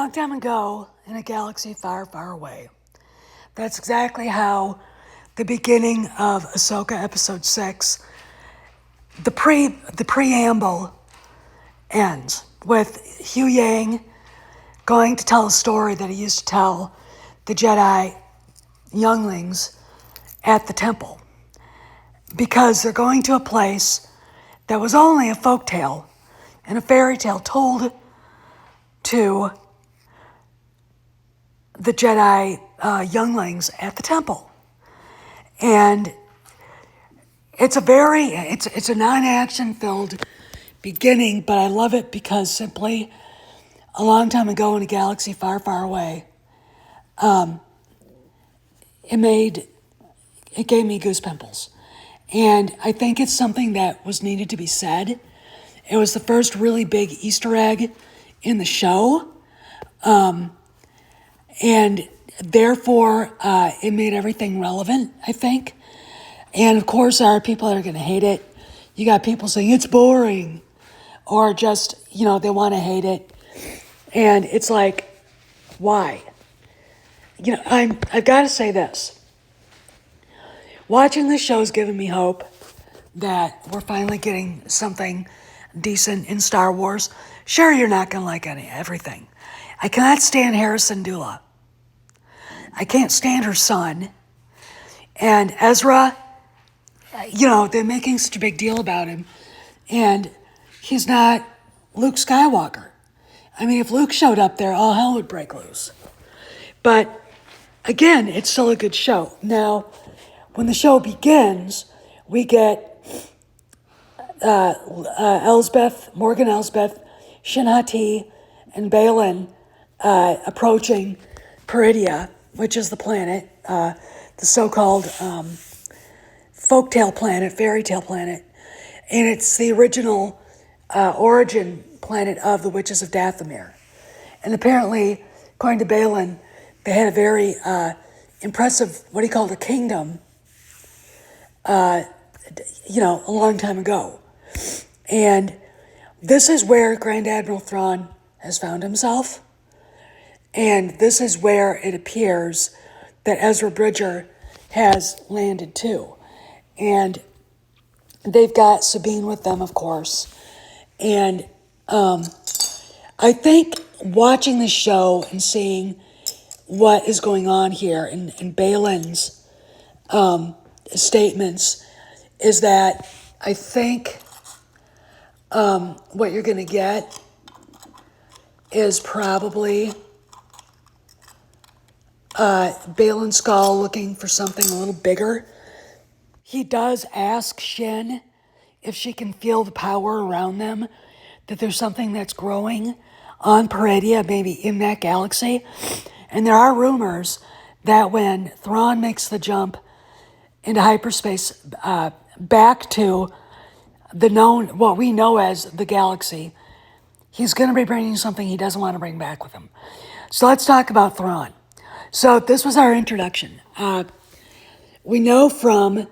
long time ago in a galaxy far, far away. That's exactly how the beginning of Ahsoka episode 6, the preamble ends with Hugh Yang going to tell a story that he used to tell the Jedi younglings at the temple, because they're going to a place that was only a folk tale and a fairy tale told to the Jedi younglings at the temple. And it's a non-action filled beginning, but I love it because simply a long time ago in a galaxy far, far away, it gave me goosepimples. And I think it's something that was needed to be said. It was the first really big Easter egg in the show. And therefore, it made everything relevant, I think. And of course, there are people that are going to hate it. You got people saying it's boring, or just, they want to hate it. And it's like, why? I've got to say this. Watching this show has given me hope that we're finally getting something decent in Star Wars. Sure, you're not going to like everything. I cannot stand Harrison Dula. I can't stand her son. And Ezra, they're making such a big deal about him. And he's not Luke Skywalker. I mean, if Luke showed up there, all hell would break loose. But again, it's still a good show. Now, when the show begins, we get Morgan Elsbeth, Shin Hati, and Balin approaching Peridea, which is the planet, the so-called folktale planet, fairy tale planet. And it's the original origin planet of the Witches of Dathomir. And apparently, according to Balin, they had a very impressive, what he called a kingdom, a long time ago. And this is where Grand Admiral Thrawn has found himself. And this is where it appears that Ezra Bridger has landed too. And they've got Sabine with them, of course. And I think watching the show and seeing what is going on here in Balin's statements is that I think what you're going to get is probably Balin Skull looking for something a little bigger. He does ask Shin if she can feel the power around them, that there's something that's growing on Peridea, maybe in that galaxy. And there are rumors that when Thrawn makes the jump into hyperspace back to what we know as the galaxy, he's going to be bringing something he doesn't want to bring back with him. So let's talk about Thrawn. So this was our introduction. We know from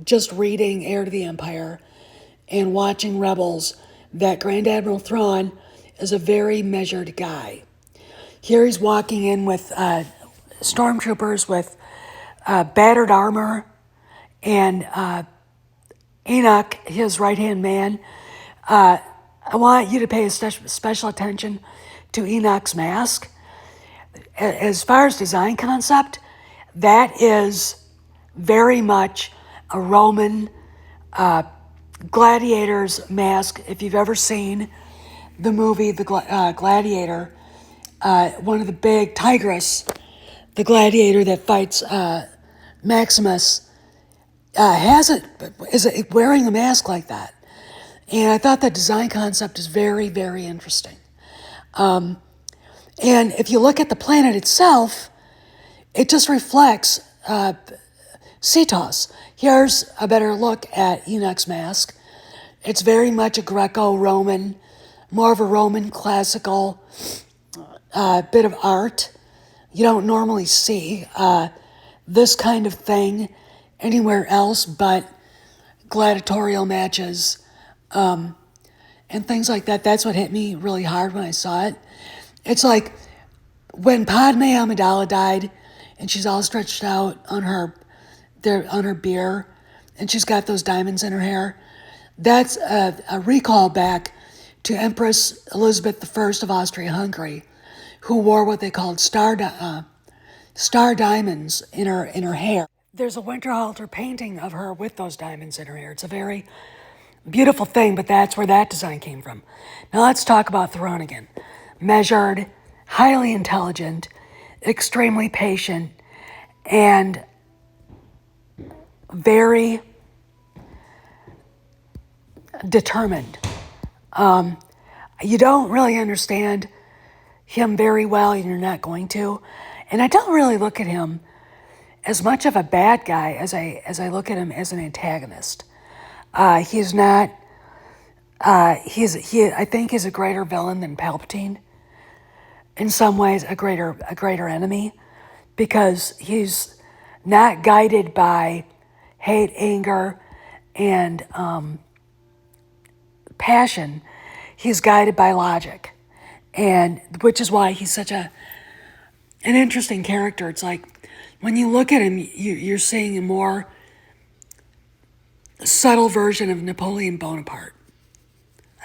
just reading Heir to the Empire and watching Rebels that Grand Admiral Thrawn is a very measured guy. Here he's walking in with stormtroopers with battered armor, and Enoch, his right-hand man. I want you to pay special attention to Enoch's mask. As far as design concept, that is very much a Roman gladiator's mask. If you've ever seen the movie The Gladiator, one of the big Tigris, the gladiator that fights Maximus, is wearing a mask like that. And I thought that design concept is very, very interesting. And if you look at the planet itself, it just reflects Cetos. Here's a better look at Enoch's mask. It's very much a Greco-Roman, more of a Roman classical bit of art. You don't normally see this kind of thing anywhere else but gladiatorial matches and things like that. That's what hit me really hard when I saw it. It's like when Padme Amidala died, and she's all stretched out on her bier, and she's got those diamonds in her hair. That's a recall back to Empress Elizabeth I of Austria-Hungary, who wore what they called star diamonds in her hair. There's a Winterhalter painting of her with those diamonds in her hair. It's a very beautiful thing, but that's where that design came from. Now let's talk about Thrawn again. Measured, highly intelligent, extremely patient, and very determined. You don't really understand him very well, and you're not going to. And I don't really look at him as much of a bad guy as I look at him as an antagonist. He's not. I think he's a greater villain than Palpatine. In some ways, a greater enemy, because he's not guided by hate, anger, and passion. He's guided by logic, and which is why he's such an interesting character. It's like when you look at him, you're seeing a more subtle version of Napoleon Bonaparte,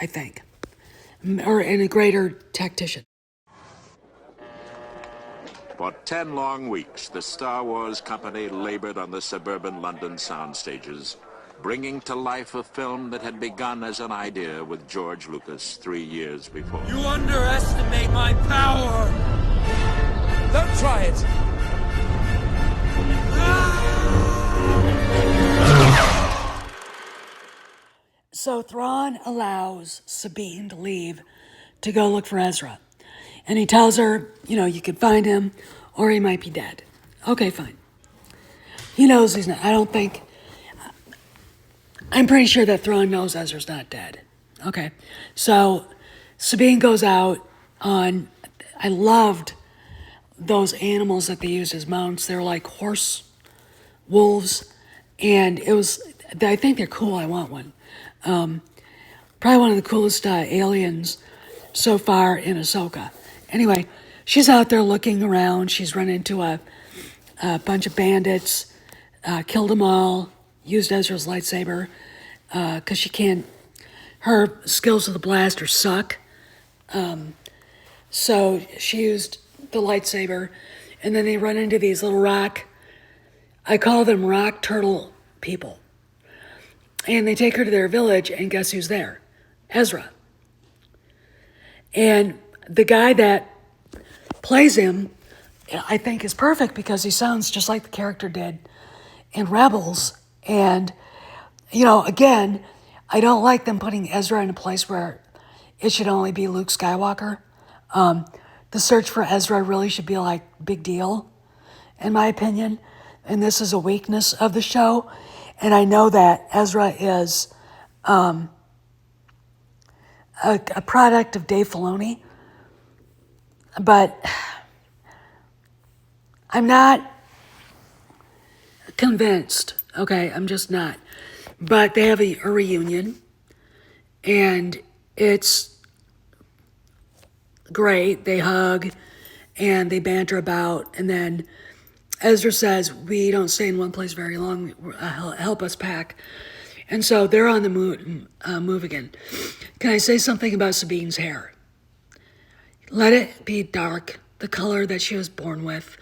I think, or in a greater tactician. For 10 long weeks, the Star Wars company labored on the suburban London sound stages, bringing to life a film that had begun as an idea with George Lucas 3 years before. You underestimate my power! Don't try it! So Thrawn allows Sabine to leave to go look for Ezra. And he tells her, you could find him, or he might be dead. Okay, fine. He knows he's not. I'm pretty sure that Thrawn knows Ezra's not dead. Okay, so Sabine goes out on, I loved those animals that they used as mounts. They were like horse, wolves, and I think they're cool. I want one. Probably one of the coolest aliens so far in Ahsoka. Anyway, she's out there looking around. She's run into a bunch of bandits, killed them all, used Ezra's lightsaber, because her skills with the blaster suck. So she used the lightsaber, and then they run into these little I call them rock turtle people. And they take her to their village, and guess who's there? Ezra. And the guy that plays him, I think, is perfect because he sounds just like the character did in Rebels. And, again, I don't like them putting Ezra in a place where it should only be Luke Skywalker. The search for Ezra really should be like big deal, in my opinion. And this is a weakness of the show. And I know that Ezra is a product of Dave Filoni, but I'm not convinced. Okay, I'm just not. But they have a reunion, and it's great. They hug, and they banter about, and then Ezra says, we don't stay in one place very long, help us pack. And so they're on the move again. Can I say something about Sabine's hair? Let it be dark, the color that she was born with.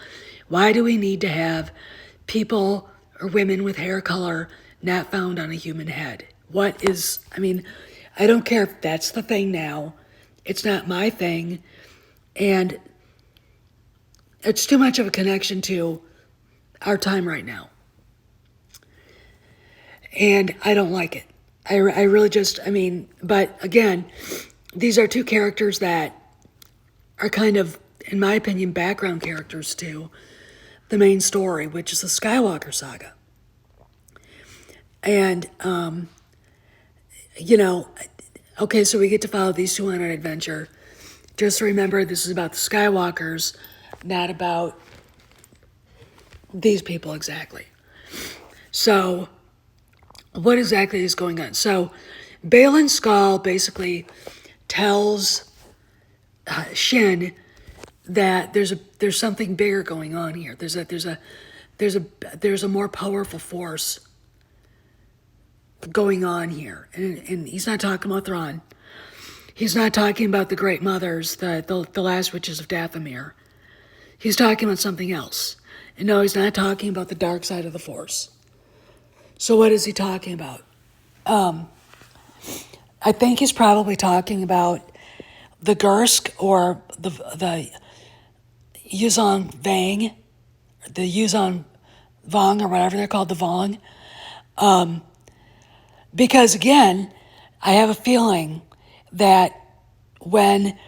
Why do we need to have people or women with hair color not found on a human head? I don't care if that's the thing now. It's not my thing. And it's too much of a connection to our time right now. And I don't like it. I really but again, these are two characters that are kind of, in my opinion, background characters to the main story, which is the Skywalker saga. And, okay, so we get to follow these two on an adventure. Just remember, this is about the Skywalkers, not about these people exactly. So, what exactly is going on? So, Baylan Skoll basically tells Shin that there's something bigger going on here. There's a more powerful force going on here, and he's not talking about Thrawn. He's not talking about the Great Mothers, the last witches of Dathomir. He's talking about something else. And no, he's not talking about the dark side of the Force. So what is he talking about? I think he's probably talking about the Gursk or the Yuzon Vang, the Yuzon Vong or whatever they're called, the Vong. Because again, I have a feeling that when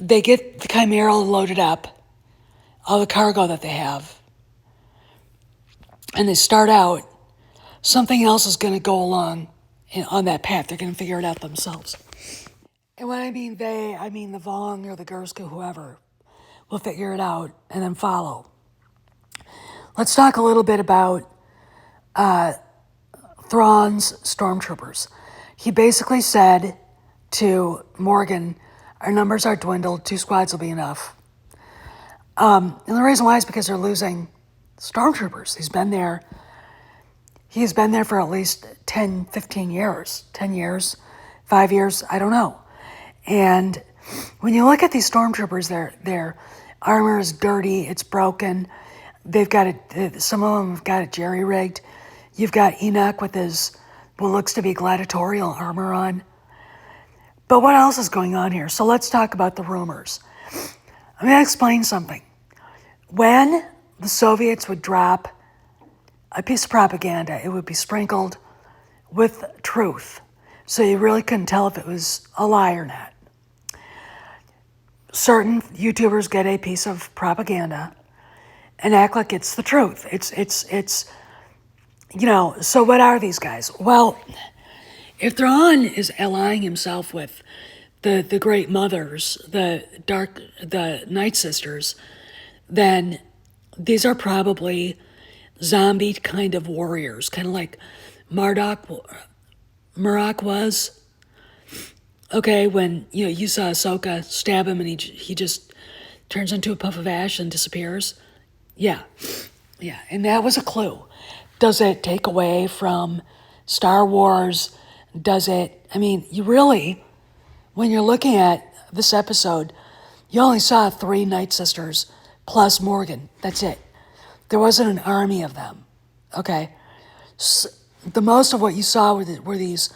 they get the Chimera loaded up, all the cargo that they have, and they start out, something else is going to go along on that path. They're going to figure it out themselves. And when I mean they, I mean the Vong or the Gursk or whoever will figure it out and then follow. Let's talk a little bit about Thrawn's stormtroopers. He basically said to Morgan, our numbers are dwindled, 2 squads will be enough. And the reason why is because they're losing stormtroopers. He's been there for at least 10, 15 years, 10 years, 5 years, I don't know. And when you look at these stormtroopers, their armor is dirty, it's broken. They've got it, some of them have got it jerry-rigged. You've got Enoch with his, what looks to be gladiatorial armor on. But what else is going on here? So let's talk about the rumors. I'm going to explain something. When the Soviets would drop a piece of propaganda, it would be sprinkled with truth. So you really couldn't tell if it was a lie or not. Certain YouTubers get a piece of propaganda and act like it's the truth. It's so what are these guys? Well, if Thrawn is allying himself with the Great Mothers, the Night Sisters, then these are probably zombie kind of warriors, kind of like Murdoch was. Okay, when you saw Ahsoka stab him and he just turns into a puff of ash and disappears. Yeah, and that was a clue. Does it take away from Star Wars? Does it? I mean, you really, when you're looking at this episode, you only saw 3 Night Sisters plus Morgan. That's it. There wasn't an army of them. Okay, so the most of what you saw were these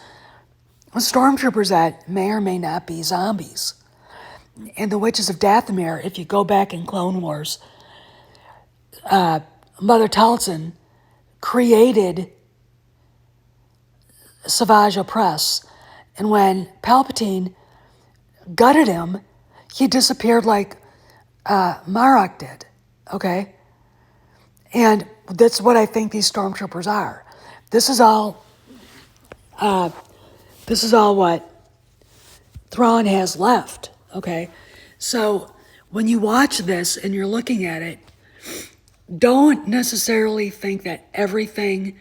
stormtroopers that may or may not be zombies. And the Witches of Dathomir, if you go back in Clone Wars, Mother Taliesin created Savage Opress. And when Palpatine gutted him, he disappeared like Marok did. Okay? And that's what I think these stormtroopers are. This is all what Thrawn has left, okay? So when you watch this and you're looking at it, don't necessarily think that everything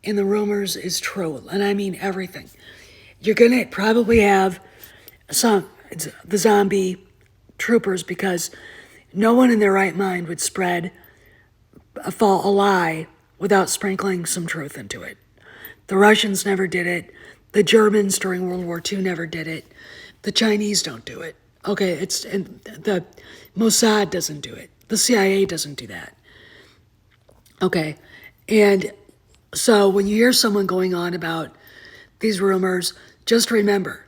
in the rumors is true, and I mean everything. You're going to probably have the zombie troopers because no one in their right mind would spread a lie without sprinkling some truth into it. The Russians never did it. The Germans during World War II never did it. The Chinese don't do it. Okay, and the Mossad doesn't do it. The CIA doesn't do that. Okay, and so when you hear someone going on about these rumors, just remember,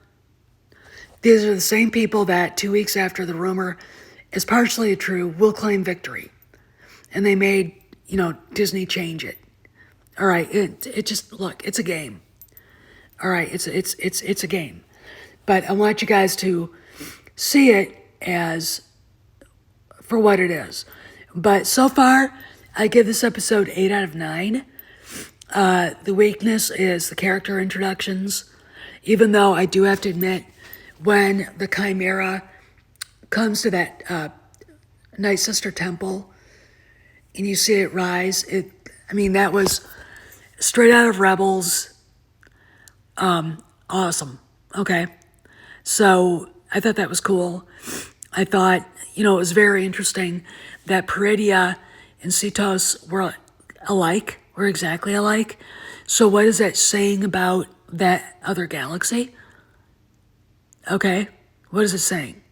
these are the same people that 2 weeks after the rumor is partially true will claim victory. And they made, Disney change it. All right, it just, look, it's a game. All right, it's a game. But I want you guys to see it as for what it is. But so far, I give this episode 8 out of 9. The weakness is the character introductions, even though I do have to admit, when the Chimera comes to that Night Sister temple and you see it rise, that was straight out of Rebels. Awesome. Okay. So I thought that was cool. I thought, it was very interesting that Peridea and Cetos were alike, were exactly alike. So what is that saying about that other galaxy? Okay, what is it saying?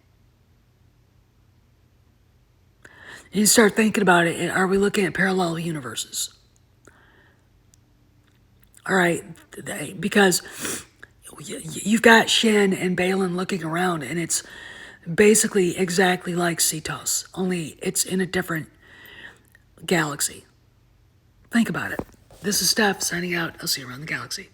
You start thinking about it, are we looking at parallel universes? All right, because you've got Shin and Balin looking around, and it's basically exactly like Cetos, only it's in a different galaxy. Think about it. This is Steph signing out. I'll see you around the galaxy.